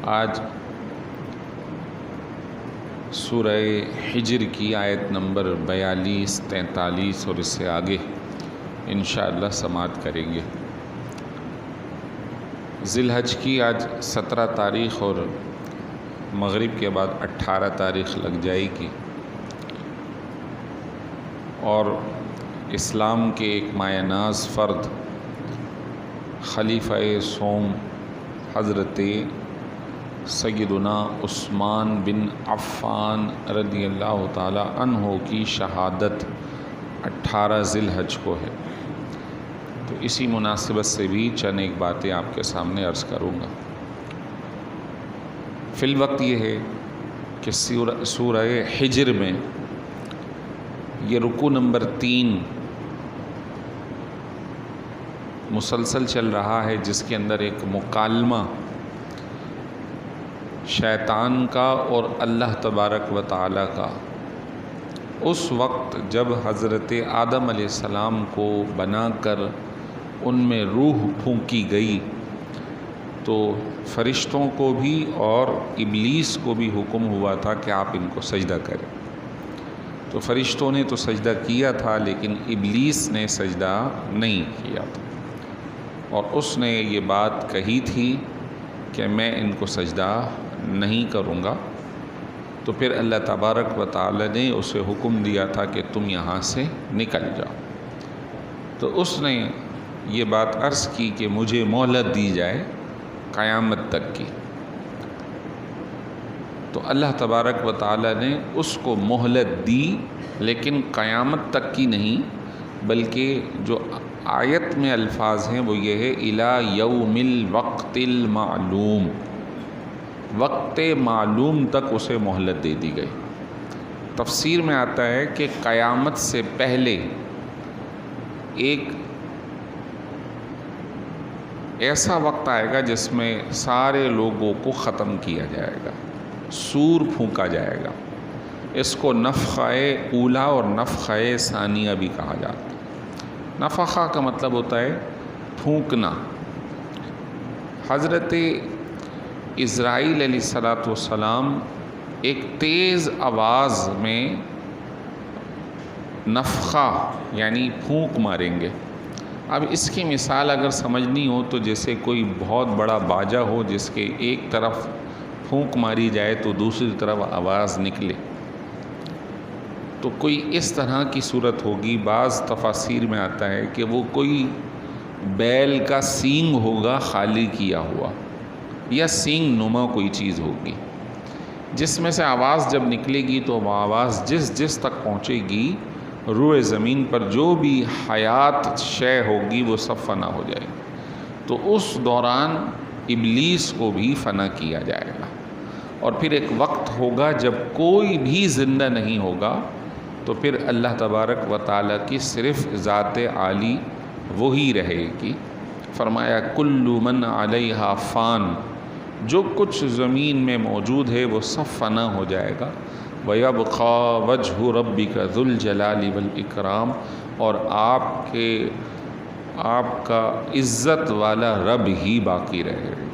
آج سورہ حجر کی آیت نمبر 42، 43 اور اس سے آگے انشاءاللہ سماعت کریں گے۔ ذی الحج کی آج 17 تاریخ اور مغرب کے بعد 18 تاریخ لگ جائے گی، اور اسلام کے ایک مایہ ناز فرد خلیفہ سوم حضرت سیدنا عثمان بن عفان رضی اللہ تعالی عنہ کی شہادت 18 ذی الحج کو ہے، تو اسی مناسبت سے بھی چند ایک باتیں آپ کے سامنے عرض کروں گا۔ فی الوقت یہ ہے کہ سورہ حجر میں یہ رکوع نمبر 3 مسلسل چل رہا ہے، جس کے اندر ایک مکالمہ شیطان کا اور اللہ تبارک و تعالیٰ کا اس وقت جب حضرت آدم علیہ السلام کو بنا کر ان میں روح پھونکی گئی، تو فرشتوں کو بھی اور ابلیس کو بھی حکم ہوا تھا کہ آپ ان کو سجدہ کریں۔ تو فرشتوں نے تو سجدہ کیا تھا، لیکن ابلیس نے سجدہ نہیں کیا تھا، اور اس نے یہ بات کہی تھی کہ میں ان کو سجدہ نہیں کروں گا۔ تو پھر اللہ تبارک و تعالی نے اسے حکم دیا تھا کہ تم یہاں سے نکل جاؤ۔ تو اس نے یہ بات عرض کی کہ مجھے مہلت دی جائے قیامت تک کی۔ تو اللہ تبارک و تعالی نے اس کو مہلت دی، لیکن قیامت تک کی نہیں، بلکہ جو آیت میں الفاظ ہیں وہ یہ ہے الی یوم الوقت المعلوم، وقت معلوم تک اسے مہلت دے دی گئی۔ تفسیر میں آتا ہے کہ قیامت سے پہلے ایک ایسا وقت آئے گا جس میں سارے لوگوں کو ختم کیا جائے گا، سور پھونکا جائے گا۔ اس کو نفخہ اولا اور نفخہ ثانیہ بھی کہا جاتا ہے۔ نفخہ کا مطلب ہوتا ہے پھونکنا۔ حضرت اسرائیل علیہ السلام ایک تیز آواز میں نفخہ یعنی پھونک ماریں گے۔ اب اس کی مثال اگر سمجھنی ہو تو جیسے کوئی بہت بڑا باجا ہو جس کے ایک طرف پھونک ماری جائے تو دوسری طرف آواز نکلے، تو کوئی اس طرح کی صورت ہوگی۔ بعض تفاسیر میں آتا ہے کہ وہ کوئی بیل کا سینگ ہوگا خالی کیا ہوا، یا سینگ نما کوئی چیز ہوگی، جس میں سے آواز جب نکلے گی تو وہ آواز جس تک پہنچے گی، روئے زمین پر جو بھی حیات شے ہوگی وہ سب فنا ہو جائے گی۔ تو اس دوران ابلیس کو بھی فنا کیا جائے گا، اور پھر ایک وقت ہوگا جب کوئی بھی زندہ نہیں ہوگا، تو پھر اللہ تبارک و تعالیٰ کی صرف ذات عالی وہی رہے گی۔ فرمایا کل من علیہا فان، جو کچھ زمین میں موجود ہے وہ سب فنا ہو جائے گا۔ وَيَبْقَى وَجْهُ رَبِّكَ ذُو الْجَلَالِ وَالْإِكْرَامِ، اور آپ کا عزت والا رب ہی باقی رہے گا۔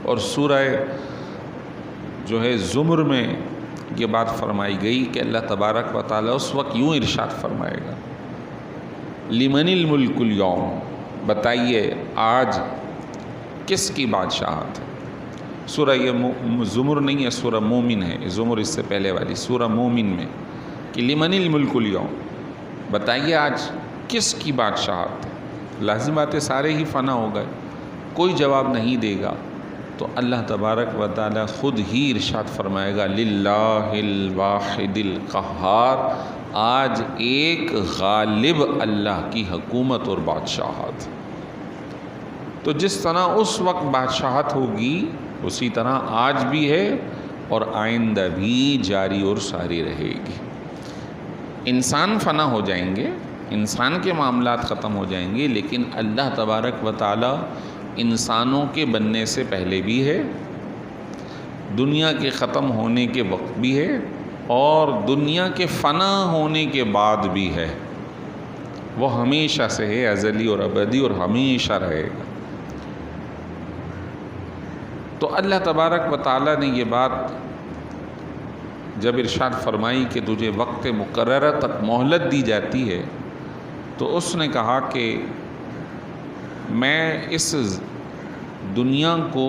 اور سورہ جو ہے زمر میں یہ بات فرمائی گئی کہ اللہ تبارک و تعالیٰ اس وقت یوں ارشاد فرمائے گا لِمَنِ الْمُلْكُ الْيَوْمِ، بتائیے آج کس کی بادشاہت ہے۔ سورہ یہ زمر نہیں ہے، سورہ مومن ہے، زمر اس سے پہلے والی سورہ مومن میں کہ لِمَنِ الْمُلْكُ الْيَوْمِ، بتائیے آج کس کی بادشاہت ہے۔ لازم بات ہے سارے ہی فنا ہو گئے، کوئی جواب نہیں دے گا، تو اللہ تبارک و تعالیٰ خود ہی ارشاد فرمائے گا للہ الواحد القہار، آج ایک غالب اللہ کی حکومت اور بادشاہت۔ تو جس طرح اس وقت بادشاہت ہوگی اسی طرح آج بھی ہے اور آئندہ بھی جاری اور ساری رہے گی۔ انسان فنا ہو جائیں گے، انسان کے معاملات ختم ہو جائیں گے، لیکن اللہ تبارک و تعالیٰ انسانوں کے بننے سے پہلے بھی ہے، دنیا کے ختم ہونے کے وقت بھی ہے، اور دنیا کے فنا ہونے کے بعد بھی ہے۔ وہ ہمیشہ سے ہے، ازلی اور ابدی، اور ہمیشہ رہے گا۔ تو اللہ تبارک و تعالیٰ نے یہ بات جب ارشاد فرمائی کہ تجھے وقت مقررہ تک مہلت دی جاتی ہے، تو اس نے کہا کہ میں اس دنیا کو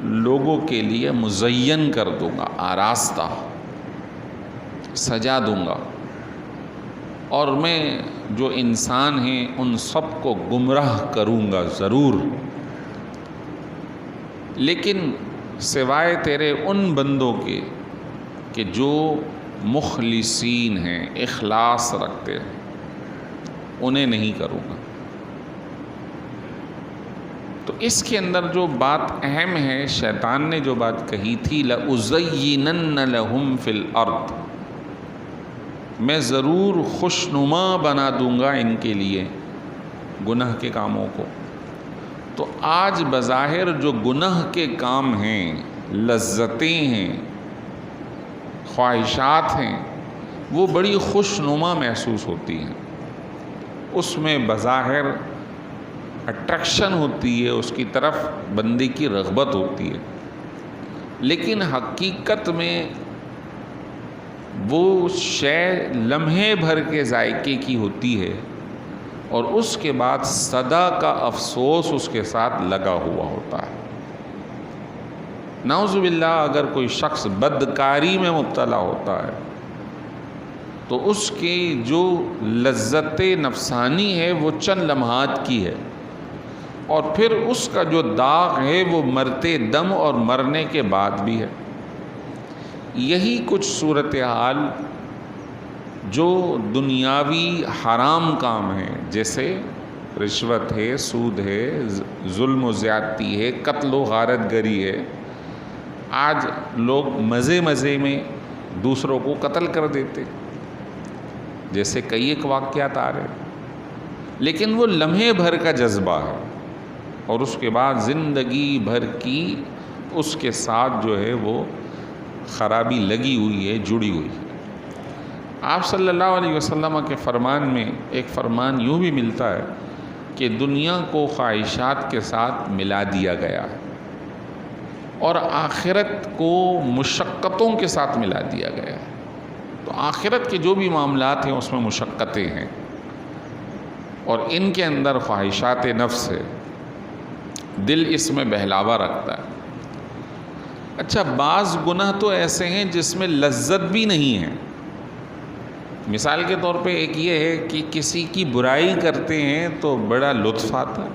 لوگوں کے لیے مزین کر دوں گا، آراستہ سجا دوں گا، اور میں جو انسان ہیں ان سب کو گمراہ کروں گا ضرور، لیکن سوائے تیرے ان بندوں کے کہ جو مخلصین ہیں، اخلاص رکھتے ہیں، انہیں نہیں کروں گا۔ تو اس کے اندر جو بات اہم ہے، شیطان نے جو بات کہی تھی لَأُزَيِّنَنَّ لَهُمْ فِي الْأَرْضِ، میں ضرور خوشنما بنا دوں گا ان کے لیے گناہ کے کاموں کو۔ تو آج بظاہر جو گناہ کے کام ہیں، لذتیں ہیں، خواہشات ہیں، وہ بڑی خوشنما محسوس ہوتی ہیں، اس میں بظاہر اٹریکشن ہوتی ہے، اس کی طرف بندے کی رغبت ہوتی ہے، لیکن حقیقت میں وہ شے لمحے بھر کے ذائقے کی ہوتی ہے، اور اس کے بعد صدا کا افسوس اس کے ساتھ لگا ہوا ہوتا ہے۔ نعوذ باللہ اگر کوئی شخص بدکاری میں مبتلا ہوتا ہے تو اس کی جو لذت نفسانی ہے وہ چند لمحات کی ہے، اور پھر اس کا جو داغ ہے وہ مرتے دم اور مرنے کے بعد بھی ہے۔ یہی کچھ صورتحال جو دنیاوی حرام کام ہیں، جیسے رشوت ہے، سود ہے، ظلم و زیادتی ہے، قتل و غارت گری ہے، آج لوگ مزے مزے میں دوسروں کو قتل کر دیتے، جیسے کئی ایک واقعات آ رہے، لیکن وہ لمحے بھر کا جذبہ ہے، اور اس کے بعد زندگی بھر کی اس کے ساتھ جو ہے وہ خرابی لگی ہوئی ہے، جڑی ہوئی ہے۔ آپ صلی اللہ علیہ وسلم کے فرمان میں ایک فرمان یوں بھی ملتا ہے کہ دنیا کو خواہشات کے ساتھ ملا دیا گیا ہے، اور آخرت کو مشقتوں کے ساتھ ملا دیا گیا ہے۔ تو آخرت کے جو بھی معاملات ہیں اس میں مشقتیں ہیں، اور ان کے اندر خواہشات نفس ہے، دل اس میں بہلاوا رکھتا ہے۔ اچھا، بعض گناہ تو ایسے ہیں جس میں لذت بھی نہیں ہے۔ مثال کے طور پہ ایک یہ ہے کہ کسی کی برائی کرتے ہیں تو بڑا لطف آتا ہے،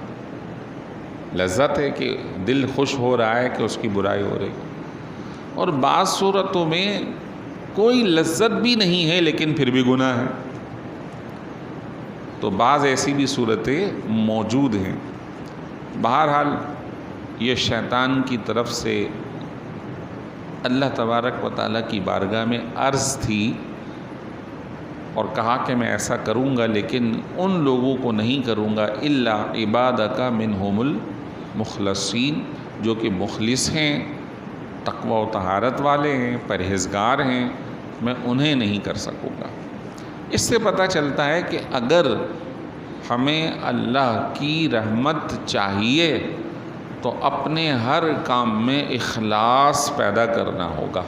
لذت ہے کہ دل خوش ہو رہا ہے کہ اس کی برائی ہو رہی، اور بعض صورتوں میں کوئی لذت بھی نہیں ہے لیکن پھر بھی گناہ ہے۔ تو بعض ایسی بھی صورتیں موجود ہیں۔ بہرحال یہ شیطان کی طرف سے اللہ تبارک و تعالیٰ کی بارگاہ میں عرض تھی، اور کہا کہ میں ایسا کروں گا لیکن ان لوگوں کو نہیں کروں گا الا عبادک منہم المخلصین، جو کہ مخلص ہیں، تقوی و طہارت والے ہیں، پرہیزگار ہیں، میں انہیں نہیں کر سکوں گا۔ اس سے پتہ چلتا ہے کہ اگر ہمیں اللہ کی رحمت چاہیے تو اپنے ہر کام میں اخلاص پیدا کرنا ہوگا۔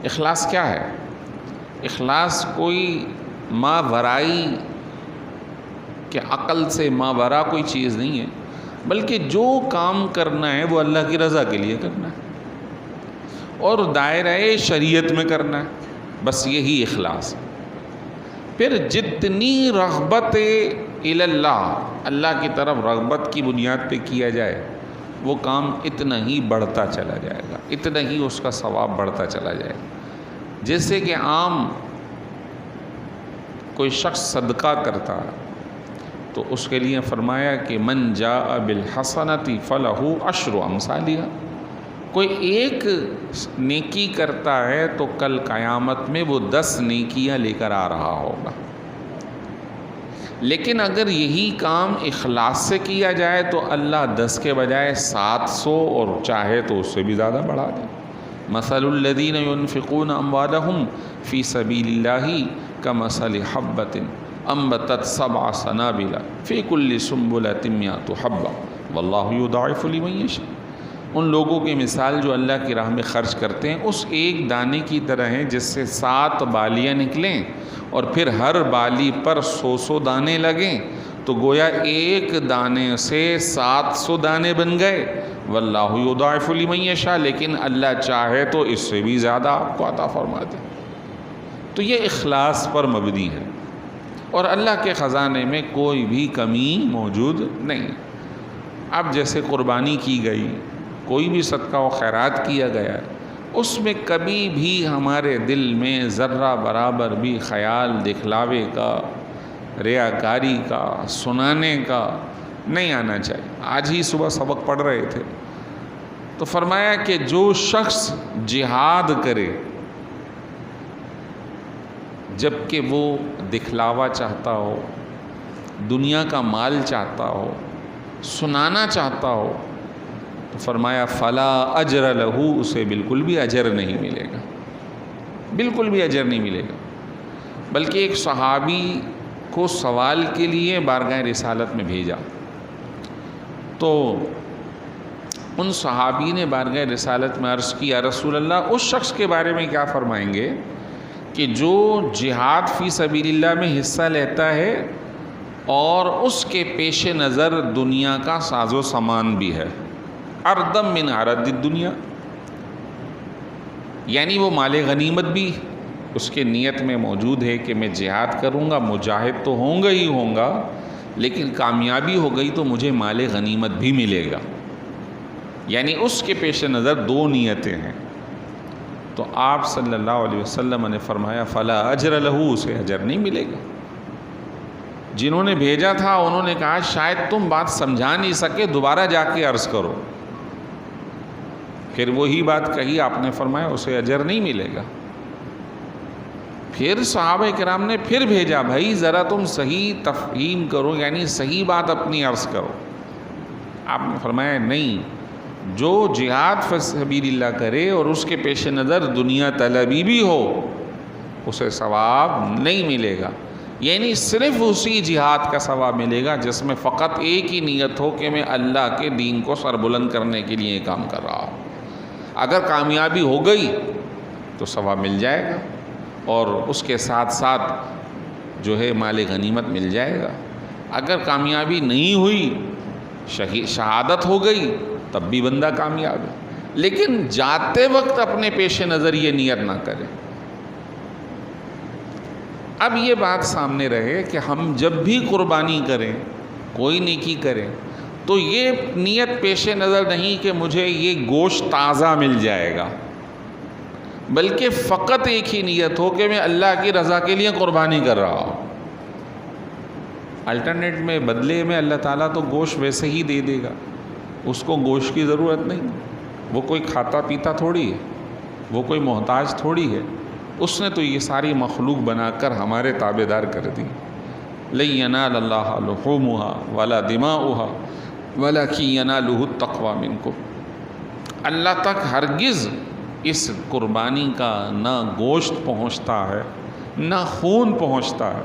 اخلاص کیا ہے؟ اخلاص کوئی ماورائی کہ عقل سے ماورا کوئی چیز نہیں ہے، بلکہ جو کام کرنا ہے وہ اللہ کی رضا کے لیے کرنا ہے اور دائرہ شریعت میں کرنا ہے، بس یہی اخلاص ہے۔ پھر جتنی رغبت اللہ، اللہ کی طرف رغبت کی بنیاد پہ کیا جائے وہ کام اتنا ہی بڑھتا چلا جائے گا، اتنا ہی اس کا ثواب بڑھتا چلا جائے گا۔ جیسے کہ عام کوئی شخص صدقہ کرتا تو اس کے لیے فرمایا کہ من جاء بالحسنۃ فلہ عشر امثالھا، کوئی ایک نیکی کرتا ہے تو کل قیامت میں وہ 10 نیکیاں لے کر آ رہا ہوگا۔ لیکن اگر یہی کام اخلاص سے کیا جائے تو اللہ 10 کے بجائے 700 اور چاہے تو اس سے بھی زیادہ بڑھا دے۔ مثل الذین ينفقون اموالهم فی سبیل اللہ کمثل حبۃ انبتت 7 سنابل فی کل سنبلۃ 100 حبۃ واللہ یضاعف لمن یشاء۔ ان لوگوں کی مثال جو اللہ کی راہ میں خرچ کرتے ہیں اس ایک دانے کی طرح ہیں جس سے 7 بالیاں نکلیں اور پھر ہر بالی پر 100 دانے لگیں، تو گویا ایک دانے سے 700 دانے بن گئے۔ واللہ یضاعف لمن یشاء، لیکن اللہ چاہے تو اس سے بھی زیادہ آپ کو عطا فرما دے۔ تو یہ اخلاص پر مبنی ہے، اور اللہ کے خزانے میں کوئی بھی کمی موجود نہیں۔ اب جیسے قربانی کی گئی، کوئی بھی صدقہ و خیرات کیا گیا، اس میں کبھی بھی ہمارے دل میں ذرہ برابر بھی خیال دکھلاوے کا، ریاکاری کا، سنانے کا نہیں آنا چاہیے۔ آج ہی صبح سبق پڑھ رہے تھے تو فرمایا کہ جو شخص جہاد کرے جبکہ وہ دکھلاوا چاہتا ہو، دنیا کا مال چاہتا ہو، سنانا چاہتا ہو، تو فرمایا فلا اجر لہو، اسے بالکل بھی اجر نہیں ملے گا، بالکل بھی اجر نہیں ملے گا۔ بلکہ ایک صحابی کو سوال کے لیے بارگاہ رسالت میں بھیجا، تو ان صحابی نے بارگاہ رسالت میں عرض کی، یا رسول اللہ اس شخص کے بارے میں کیا فرمائیں گے کہ جو جہاد فی سبیل اللہ میں حصہ لیتا ہے اور اس کے پیش نظر دنیا کا ساز و سامان بھی ہے، اردم من عرض الدنیا، یعنی وہ مال غنیمت بھی اس کے نیت میں موجود ہے کہ میں جہاد کروں گا، مجاہد تو ہوں گا ہی ہوں گا، لیکن کامیابی ہو گئی تو مجھے مال غنیمت بھی ملے گا، یعنی اس کے پیش نظر 2 نیتیں ہیں۔ تو آپ صلی اللہ علیہ وسلم نے فرمایا فلا اجر لہو، اسے اجر نہیں ملے گا۔ جنہوں نے بھیجا تھا انہوں نے کہا شاید تم بات سمجھا نہیں سکے، دوبارہ جا کے عرض کرو۔ پھر وہی بات کہی، آپ نے فرمایا اسے اجر نہیں ملے گا۔ پھر صحابہ کرام نے پھر بھیجا، بھائی ذرا تم صحیح تفہیم کرو، یعنی صحیح بات اپنی عرض کرو۔ آپ نے فرمایا نہیں، جو جہاد فی سبیل اللہ کرے اور اس کے پیش نظر دنیا طلبی بھی ہو، اسے ثواب نہیں ملے گا، یعنی صرف اسی جہاد کا ثواب ملے گا جس میں فقط ایک ہی نیت ہو کہ میں اللہ کے دین کو سربلند کرنے کے لیے کام کر رہا ہوں۔ اگر کامیابی ہو گئی تو ثواب مل جائے گا، اور اس کے ساتھ ساتھ جو ہے مال غنیمت مل جائے گا۔ اگر کامیابی نہیں ہوئی، شہادت ہو گئی، تب بھی بندہ کامیاب ہے، لیکن جاتے وقت اپنے پیش نظر یہ نیت نہ کرے۔ اب یہ بات سامنے رہے کہ ہم جب بھی قربانی کریں، کوئی نیکی کریں، تو یہ نیت پیش نظر نہیں کہ مجھے یہ گوشت تازہ مل جائے گا، بلکہ فقط ایک ہی نیت ہو کہ میں اللہ کی رضا کے لیے قربانی کر رہا ہوں۔ الٹرنیٹ میں بدلے میں اللہ تعالیٰ تو گوشت ویسے ہی دے دے گا، اس کو گوشت کی ضرورت نہیں، وہ کوئی کھاتا پیتا تھوڑی ہے، وہ کوئی محتاج تھوڑی ہے، اس نے تو یہ ساری مخلوق بنا کر ہمارے تابع دار کر دی۔ لن ینال اللہ لحومها ولا دماؤها ولکن ینالہ التقوی منکم، اللہ تک ہرگز اس قربانی کا نہ گوشت پہنچتا ہے نہ خون پہنچتا ہے،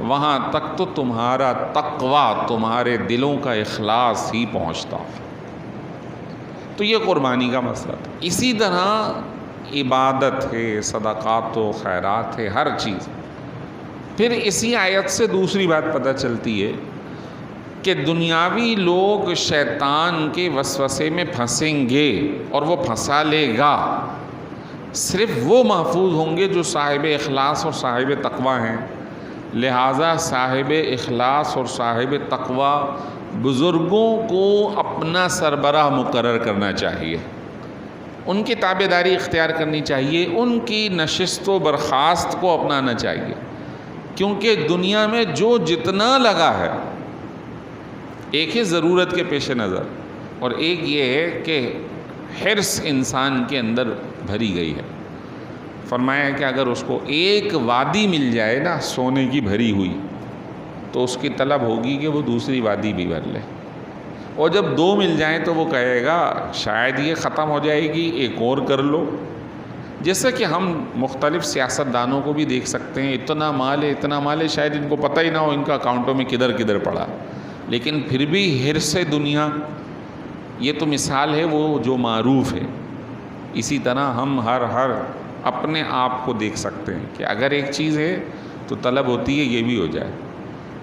وہاں تک تو تمہارا تقوی، تمہارے دلوں کا اخلاص ہی پہنچتا ہے۔ تو یہ قربانی کا مسئلہ تھا۔ اسی طرح عبادت ہے، صدقات و خیرات ہے، ہر چیز۔ پھر اسی آیت سے دوسری بات پتہ چلتی ہے کہ دنیاوی لوگ شیطان کے وسوسے میں پھنسیں گے اور وہ پھنسا لے گا، صرف وہ محفوظ ہوں گے جو صاحب اخلاص اور صاحب تقوی ہیں۔ لہٰذا صاحب اخلاص اور صاحب تقوی بزرگوں کو اپنا سربراہ مقرر کرنا چاہیے، ان کی تابع داری اختیار کرنی چاہیے، ان کی نشست و برخاست کو اپنانا چاہیے، کیونکہ دنیا میں جو جتنا لگا ہے، ایک ہے ضرورت کے پیش نظر، اور ایک یہ ہے کہ حرص انسان کے اندر بھری گئی ہے۔ فرمایا کہ اگر اس کو ایک وادی مل جائے نا سونے کی بھری ہوئی، تو اس کی طلب ہوگی کہ وہ دوسری وادی بھی بھر لے، اور جب 2 مل جائیں تو وہ کہے گا شاید یہ ختم ہو جائے گی، ایک اور کر لو۔ جیسا کہ ہم مختلف سیاست دانوں کو بھی دیکھ سکتے ہیں، اتنا مال ہے، شاید ان کو پتہ ہی نہ ہو ان کا اکاؤنٹوں میں کدھر کدھر پڑا، لیکن پھر بھی حرص دنیا یہ تو مثال ہے وہ جو معروف ہے. اسی طرح ہم ہر اپنے آپ کو دیکھ سکتے ہیں کہ اگر ایک چیز ہے تو طلب ہوتی ہے یہ بھی ہو جائے,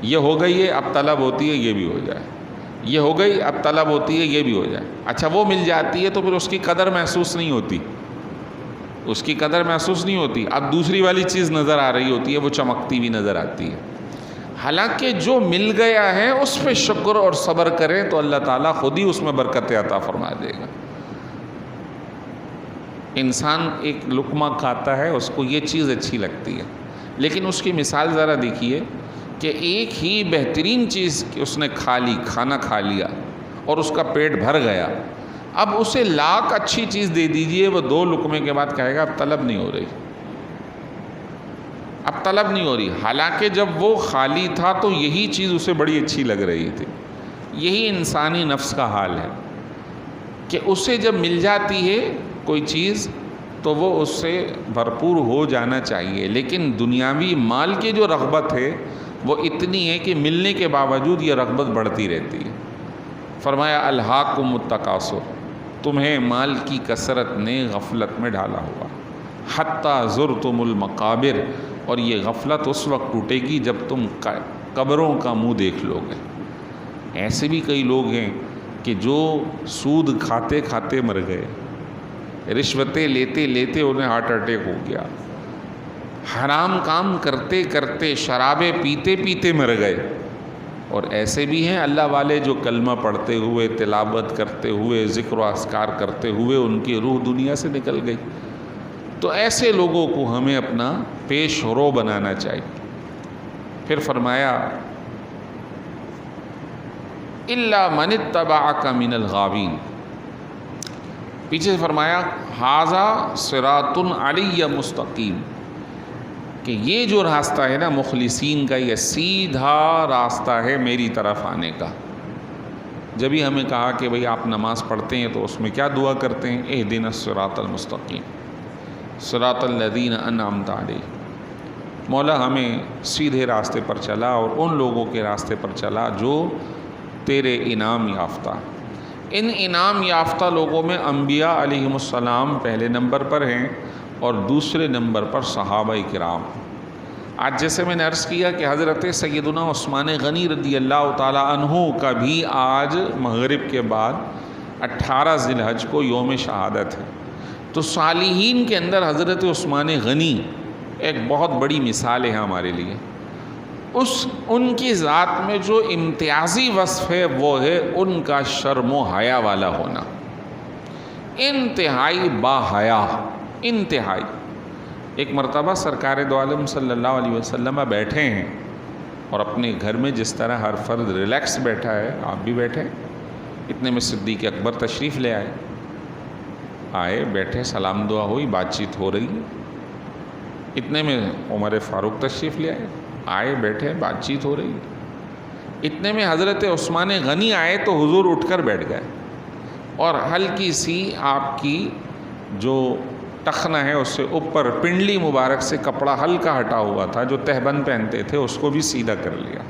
یہ ہو گئی ہے اب طلب ہوتی ہے یہ بھی ہو جائے, یہ ہو گئی اب طلب ہوتی ہے یہ بھی ہو جائے. اچھا وہ مل جاتی ہے تو پھر اس کی قدر محسوس نہیں ہوتی, اس کی قدر محسوس نہیں ہوتی. اب دوسری والی چیز نظر آ رہی ہوتی ہے, وہ چمکتی بھی نظر آتی ہے. حالانکہ جو مل گیا ہے اس پہ شکر اور صبر کریں تو اللہ تعالیٰ خود ہی اس میں برکت عطا فرما دے گا. انسان ایک لقمہ کھاتا ہے, اس کو یہ چیز اچھی لگتی ہے, لیکن اس کی مثال ذرا دیکھیے کہ ایک ہی بہترین چیز اس نے کھا لی, کھانا کھا لیا اور اس کا پیٹ بھر گیا. اب اسے لاکھ اچھی چیز دے دیجئے, وہ 2 لقمے کے بعد کہے گا اب طلب نہیں ہو رہی, اب طلب نہیں ہو رہی. حالانکہ جب وہ خالی تھا تو یہی چیز اسے بڑی اچھی لگ رہی تھی. یہی انسانی نفس کا حال ہے کہ اسے جب مل جاتی ہے کوئی چیز تو وہ اس سے بھرپور ہو جانا چاہیے, لیکن دنیاوی مال کی جو رغبت ہے وہ اتنی ہے کہ ملنے کے باوجود یہ رغبت بڑھتی رہتی ہے. فرمایا الہاکم التکاثر, تمہیں مال کی کثرت نے غفلت میں ڈالا ہوا, حتی زرتم المقابر, اور یہ غفلت اس وقت ٹوٹے گی جب تم قبروں کا منہ دیکھ لو گے. ایسے بھی کئی لوگ ہیں کہ جو سود کھاتے کھاتے مر گئے, رشوتیں لیتے لیتے انہیں ہارٹ اٹیک ہو گیا, حرام کام کرتے کرتے شرابیں پیتے پیتے مر گئے. اور ایسے بھی ہیں اللہ والے جو کلمہ پڑھتے ہوئے, تلاوت کرتے ہوئے, ذکر و اذکار کرتے ہوئے ان کی روح دنیا سے نکل گئی. تو ایسے لوگوں کو ہمیں اپنا پیش رو بنانا چاہیے. پھر فرمایا الا من اتبعک من الغاوین, پیچھے سے فرمایا ھذا صراط علی مستقیم, کہ یہ جو راستہ ہے نا مخلصین کا, یہ سیدھا راستہ ہے میری طرف آنے کا. جبھی ہمیں کہا کہ بھئی آپ نماز پڑھتے ہیں تو اس میں کیا دعا کرتے ہیں, اہدنا الصراط المستقیم صراط الذین انعمت علیہم, مولا ہمیں سیدھے راستے پر چلا اور ان لوگوں کے راستے پر چلا جو تیرے انعام یافتہ. ان انعام یافتہ لوگوں میں انبیاء علیہم السلام پہلے نمبر پر ہیں اور دوسرے نمبر پر صحابہ کرام. آج جیسے میں نے عرض کیا کہ حضرت سیدنا عثمان غنی رضی اللہ تعالیٰ عنہ کا بھی آج مغرب کے بعد 18 ذی الحج کو یوم شہادت ہے. تو صالحین کے اندر حضرت عثمان غنی ایک بہت بڑی مثال ہے ہمارے لیے. ان کی ذات میں جو امتیازی وصف ہے وہ ہے ان کا شرم و حیا والا ہونا, انتہائی با حیا, انتہائی. ایک مرتبہ سرکار دو عالم صلی اللہ علیہ وسلم بیٹھے ہیں اور اپنے گھر میں جس طرح ہر فرد ریلیکس بیٹھا ہے آپ بھی بیٹھے. اتنے میں صدیق اکبر تشریف لے آئے, بیٹھے, سلام دعا ہوئی, بات چیت ہو رہی. اتنے میں عمر فاروق تشریف لے آئے, بیٹھے, بات چیت ہو رہی. اتنے میں حضرت عثمان غنی آئے تو حضور اٹھ کر بیٹھ گئے اور ہلکی سی آپ کی جو ٹخنا ہے اس سے اوپر پنڈلی مبارک سے کپڑا ہلکا ہٹا ہوا تھا جو تہبند پہنتے تھے اس کو بھی سیدھا کر لیا,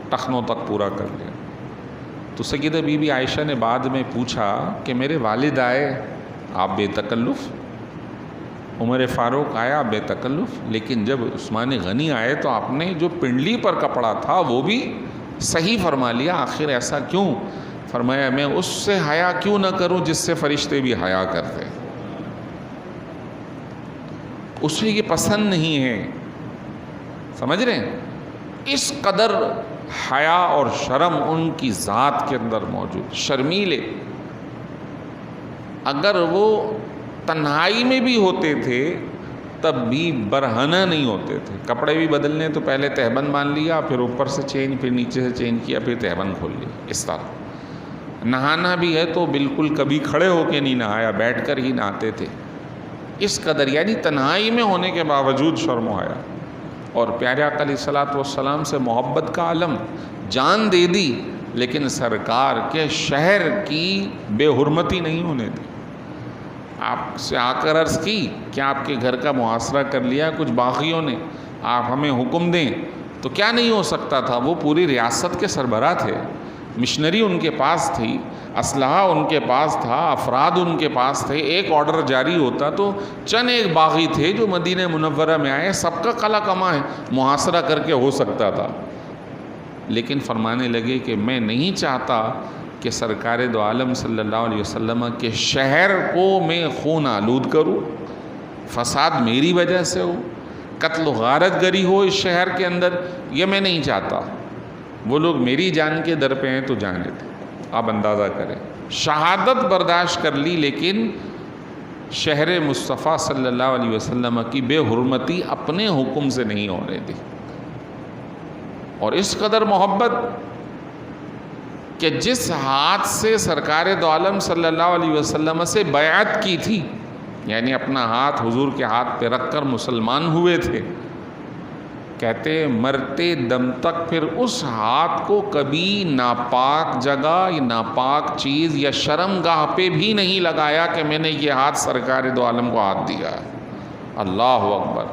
ٹخنوں تک پورا کر لیا. تو سیدہ بی بی عائشہ نے بعد میں پوچھا کہ میرے والد آئے آپ بے تکلف, عمر فاروق آیا بے تکلف, لیکن جب عثمان غنی آئے تو آپ نے جو پنڈلی پر کپڑا تھا وہ بھی صحیح فرما لیا. آخر ایسا کیوں؟ فرمایا میں اس سے حیا کیوں نہ کروں جس سے فرشتے بھی حیا کرتے. اس لیے یہ پسند نہیں ہے, سمجھ رہے ہیں, اس قدر حیا اور شرم ان کی ذات کے اندر موجود. شرمیلے اگر وہ تنہائی میں بھی ہوتے تھے تب بھی برہنہ نہیں ہوتے تھے. کپڑے بھی بدلنے تو پہلے تہبند باندھ لیا, پھر اوپر سے چین, پھر نیچے سے چین کیا, پھر تہبند کھول لی. اس طرح نہانا بھی ہے تو بالکل کبھی کھڑے ہو کے نہیں نہایا, بیٹھ کر ہی نہاتے تھے. اس قدر یعنی تنہائی میں ہونے کے باوجود شرم و حیا. اور پیارے آقا علیہ الصلوۃ والسلام سے محبت کا عالم, جان دے دی لیکن سرکار کے شہر کی بے حرمتی نہیں ہونے دی. آپ سے آ کر عرض کی کہ آپ کے گھر کا محاصرہ کر لیا کچھ باغیوں نے, آپ ہمیں حکم دیں, تو کیا نہیں ہو سکتا تھا. وہ پوری ریاست کے سربراہ تھے, مشنری ان کے پاس تھی، اسلحہ ان کے پاس تھا، افراد ان کے پاس تھے. ایک آرڈر جاری ہوتا تو چند ایک باغی تھے جو مدینہ منورہ میں آئے، سب کا قلع کما ہے، محاصرہ کر کے ہو سکتا تھا. لیکن فرمانے لگے کہ میں نہیں چاہتا کہ سرکار دو عالم صلی اللہ علیہ وسلم کے شہر کو میں خون آلود کروں، فساد میری وجہ سے ہو، قتل و غارت گری ہو اس شہر کے اندر، یہ میں نہیں چاہتا. وہ لوگ میری جان کے در پہ ہیں تو جانے دیں. آپ اندازہ کریں، شہادت برداشت کر لی لیکن شہر مصطفیٰ صلی اللہ علیہ وسلم کی بے حرمتی اپنے حکم سے نہیں ہونے دی. اور اس قدر محبت کہ جس ہاتھ سے سرکار دو عالم صلی اللہ علیہ وسلم سے بیعت کی تھی، یعنی اپنا ہاتھ حضور کے ہاتھ پہ رکھ کر مسلمان ہوئے تھے، کہتے مرتے دم تک پھر اس ہاتھ کو کبھی ناپاک جگہ یا ناپاک چیز یا شرم گاہ پہ بھی نہیں لگایا کہ میں نے یہ ہاتھ سرکار دو عالم کو ہاتھ دیا ہے. اللہ اکبر.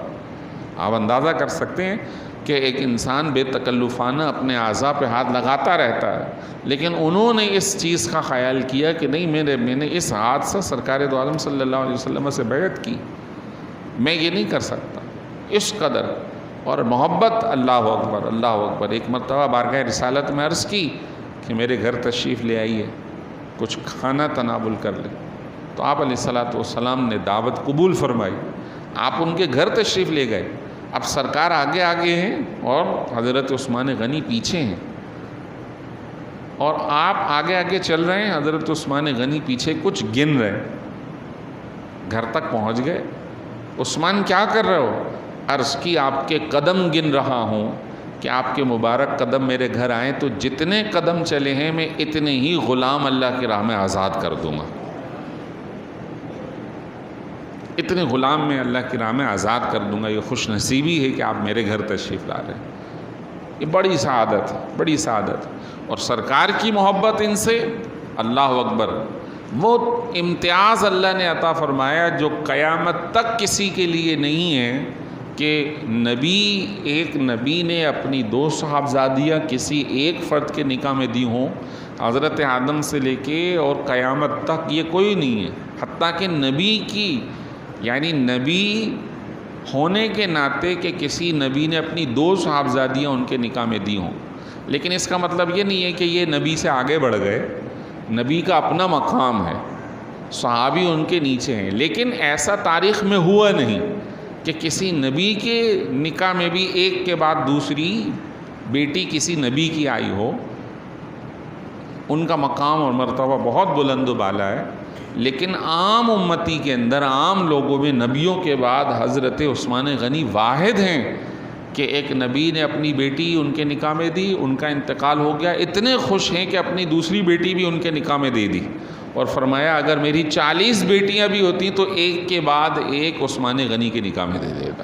آپ اندازہ کر سکتے ہیں کہ ایک انسان بے تکلفانہ اپنے اعضاء پہ ہاتھ لگاتا رہتا ہے، لیکن انہوں نے اس چیز کا خیال کیا کہ نہیں، میں نے اس ہاتھ سے سرکار دو عالم صلی اللہ علیہ وسلم سے بیعت کی، میں یہ نہیں کر سکتا. اس قدر اور محبت. اللہ اکبر، اللہ اکبر. ایک مرتبہ بارگاہ رسالت میں عرض کی کہ میرے گھر تشریف لے آئیے، کچھ کھانا تناول کر لیں. تو آپ علیہ الصلوۃ والسلام نے دعوت قبول فرمائی. آپ ان کے گھر تشریف لے گئے. اب سرکار آگے آگے ہیں اور حضرت عثمان غنی پیچھے ہیں، اور آپ آگے آگے چل رہے ہیں، حضرت عثمان غنی پیچھے کچھ گن رہے ہیں. گھر تک پہنچ گئے. عثمان کیا کر رہے ہو؟ عرض کی آپ کے قدم گن رہا ہوں کہ آپ کے مبارک قدم میرے گھر آئیں تو جتنے قدم چلے ہیں میں اتنے ہی غلام اللہ کی راہ میں آزاد کر دوں گا. اتنے غلام میں اللہ کی راہ میں آزاد کر دوں گا. یہ خوش نصیبی ہے کہ آپ میرے گھر تشریف لا رہے ہیں. یہ بڑی سعادت ہے، بڑی سعادت. اور سرکار کی محبت ان سے، اللہ اکبر. وہ امتیاز اللہ نے عطا فرمایا جو قیامت تک کسی کے لیے نہیں ہے کہ ایک نبی نے اپنی 2 صاحبزادیاں کسی ایک فرد کے نکاح میں دی ہوں. حضرت آدم سے لے کے اور قیامت تک یہ کوئی نہیں ہے. حتیٰ کہ نبی کی، یعنی نبی ہونے کے ناطے کہ کسی نبی نے اپنی 2 صاحبزادیاں ان کے نکاح میں دی ہوں. لیکن اس کا مطلب یہ نہیں ہے کہ یہ نبی سے آگے بڑھ گئے. نبی کا اپنا مقام ہے، صحابی ان کے نیچے ہیں. لیکن ایسا تاریخ میں ہوا نہیں کہ کسی نبی کے نکاح میں بھی ایک کے بعد دوسری بیٹی کسی نبی کی آئی ہو. ان کا مقام اور مرتبہ بہت بلند و بالا ہے. لیکن عام امتی کے اندر، عام لوگوں میں نبیوں کے بعد حضرت عثمان غنی واحد ہیں کہ ایک نبی نے اپنی بیٹی ان کے نکاح میں دی، ان کا انتقال ہو گیا. اتنے خوش ہیں کہ اپنی دوسری بیٹی بھی ان کے نکاح میں دے دی، اور فرمایا اگر میری 40 بیٹیاں بھی ہوتی تو ایک کے بعد ایک عثمان غنی کے نکاح میں دے دیتا.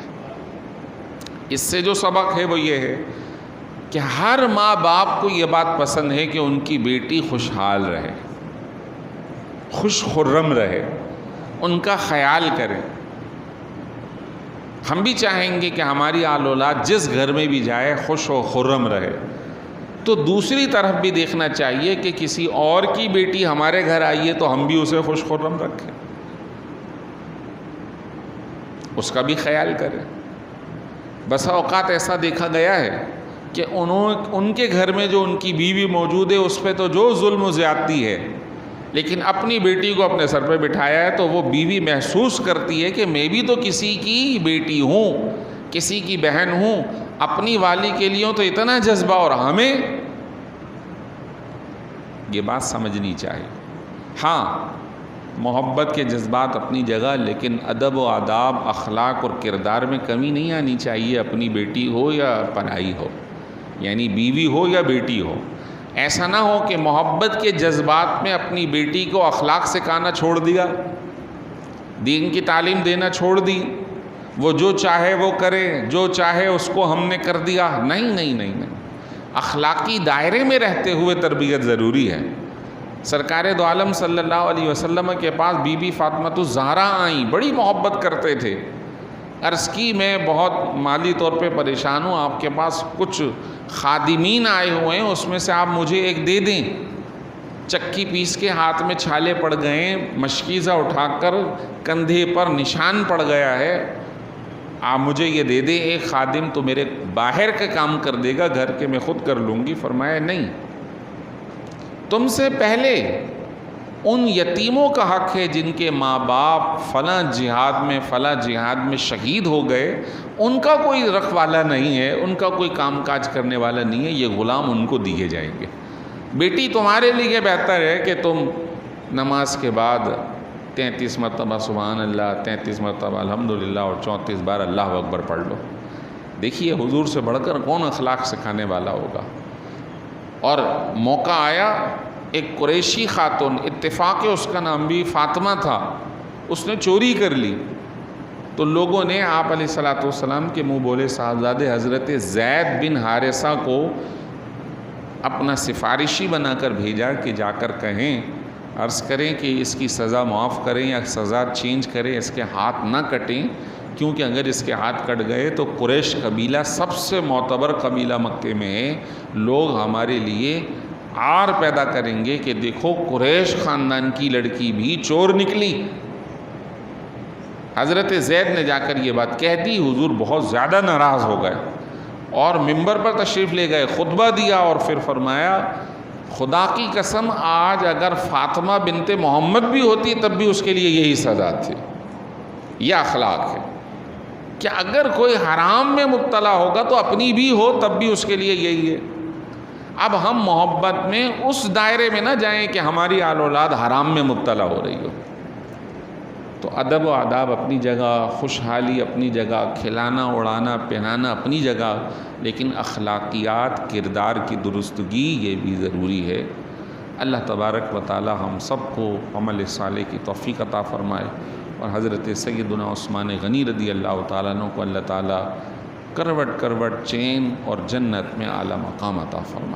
اس سے جو سبق ہے وہ یہ ہے کہ ہر ماں باپ کو یہ بات پسند ہے کہ ان کی بیٹی خوشحال رہے، خوش خرم رہے، ان کا خیال کریں. ہم بھی چاہیں گے کہ ہماری آل اولاد جس گھر میں بھی جائے خوش و خرم رہے. تو دوسری طرف بھی دیکھنا چاہیے کہ کسی اور کی بیٹی ہمارے گھر آئی ہے تو ہم بھی اسے خوش خرم رکھیں، اس کا بھی خیال کریں. بسا اوقات ایسا دیکھا گیا ہے کہ ان کے گھر میں جو ان کی بیوی موجود ہے اس پہ تو جو ظلم و زیادتی ہے، لیکن اپنی بیٹی کو اپنے سر پہ بٹھایا ہے تو وہ بیوی محسوس کرتی ہے کہ میں بھی تو کسی کی بیٹی ہوں، کسی کی بہن ہوں، اپنی والی کے لیے تو اتنا جذبہ. اور ہمیں یہ بات سمجھنی چاہیے. ہاں، محبت کے جذبات اپنی جگہ، لیکن ادب و آداب، اخلاق اور کردار میں کمی نہیں آنی چاہیے. اپنی بیٹی ہو یا پرائی ہو، یعنی بیوی ہو یا بیٹی ہو. ایسا نہ ہو کہ محبت کے جذبات میں اپنی بیٹی کو اخلاق سکھانا چھوڑ دیا، دین کی تعلیم دینا چھوڑ دی، وہ جو چاہے وہ کرے، جو چاہے اس کو ہم نے کر دیا. نہیں نہیں نہیں نہیں، اخلاقی دائرے میں رہتے ہوئے تربیت ضروری ہے. سرکار دو عالم صلی اللہ علیہ وسلم کے پاس بی بی فاطمہ الزہرا آئیں، بڑی محبت کرتے تھے. عرض کی میں بہت مالی طور پہ پریشان ہوں، آپ کے پاس کچھ خادمین آئے ہوئے ہیں، اس میں سے آپ مجھے ایک دے دیں۔ چکی پیس کے ہاتھ میں چھالے پڑ گئے، مشکیزہ اٹھا کر کندھے پر نشان پڑ گیا ہے، آپ مجھے یہ دے دیں، ایک خادم تو میرے باہر کا کام کر دے گا، گھر کے میں خود کر لوں گی۔ فرمایا نہیں، تم سے پہلے ان یتیموں کا حق ہے جن کے ماں باپ فلاں جہاد میں شہید ہو گئے، ان کا کوئی رکھوالا نہیں ہے، ان کا کوئی کام کاج کرنے والا نہیں ہے، یہ غلام ان کو دیے جائیں گے۔ بیٹی تمہارے لیے بہتر ہے کہ تم نماز کے بعد 33 مرتبہ سبحان اللہ، 33 مرتبہ الحمدللہ اور 34 بار اللہ اکبر پڑھ لو۔ دیکھیے حضور سے بڑھ کر کون اخلاق سکھانے والا ہوگا۔ اور موقع آیا، ایک قریشی خاتون، اتفاق اس کا نام بھی فاطمہ تھا، اس نے چوری کر لی، تو لوگوں نے آپ علیہ الصلوۃ والسلام کے منہ بولے صاحبزادے حضرت زید بن حارثہ کو اپنا سفارشی بنا کر بھیجا کہ جا کر کہیں، عرض کریں کہ اس کی سزا معاف کریں یا سزا چینج کریں، اس کے ہاتھ نہ کٹیں، کیونکہ اگر اس کے ہاتھ کٹ گئے تو قریش قبیلہ سب سے معتبر قبیلہ مکے میں ہے، لوگ ہمارے لیے عار پیدا کریں گے کہ دیکھو قریش خاندان کی لڑکی بھی چور نکلی۔ حضرت زید نے جا کر یہ بات کہہ دی، حضور بہت زیادہ ناراض ہو گئے اور ممبر پر تشریف لے گئے، خطبہ دیا اور پھر فرمایا خدا کی قسم آج اگر فاطمہ بنت محمد بھی ہوتی تب بھی اس کے لیے یہی سزا تھی۔ یہ اخلاق ہے کہ اگر کوئی حرام میں مبتلا ہوگا تو اپنی بھی ہو تب بھی اس کے لیے یہی ہے۔ اب ہم محبت میں اس دائرے میں نہ جائیں کہ ہماری آل اولاد حرام میں مبتلا ہو رہی ہو۔ تو ادب و آداب اپنی جگہ، خوشحالی اپنی جگہ، کھلانا اڑانا پہنانا اپنی جگہ، لیکن اخلاقیات، کردار کی درستگی یہ بھی ضروری ہے۔ اللہ تبارک و تعالی ہم سب کو عمل صالح کی توفیق عطا فرمائے، اور حضرت سیدنا عثمان غنی رضی اللہ تعالیٰ عنہ کو اللہ تعالیٰ کروٹ کروٹ چین اور جنت میں اعلیٰ مقام عطا فرمائے۔